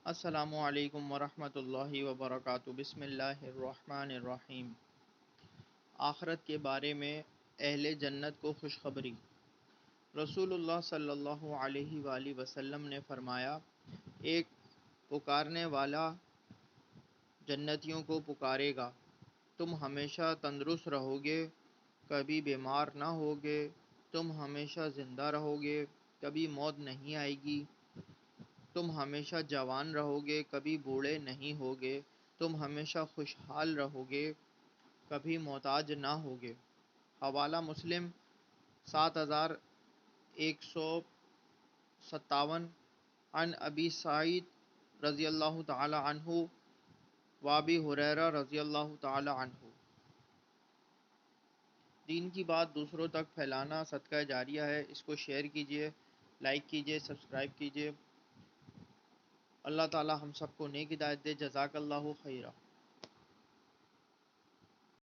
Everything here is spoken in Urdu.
السلام علیکم ورحمۃ اللہ وبرکاتہ۔ بسم اللہ الرحمن الرحیم۔ آخرت کے بارے میں اہل جنت کو خوشخبری۔ رسول اللہ صلی اللہ علیہ وآلہ وسلم نے فرمایا، ایک پکارنے والا جنتیوں کو پکارے گا، تم ہمیشہ تندرست رہو گے، کبھی بیمار نہ ہوگے، تم ہمیشہ زندہ رہو گے، کبھی موت نہیں آئے گی، تم ہمیشہ جوان رہو گے، کبھی بوڑھے نہیں ہوگے، تم ہمیشہ خوشحال رہو گے، کبھی محتاج نہ ہوگے۔ حوالہ مسلم 7157۔ عن ابی سعید رضی اللہ تعالی عنہ و ابی ہریرہ رضی اللہ تعالی عنہ۔ دین کی بات دوسروں تک پھیلانا صدقہ جاریہ ہے، اس کو شیئر کیجیے، لائک کیجیے، سبسکرائب کیجیے۔ اللہ تعالی ہم سب کو نیک ہدایت دے۔ جزاک اللہ خیرہ۔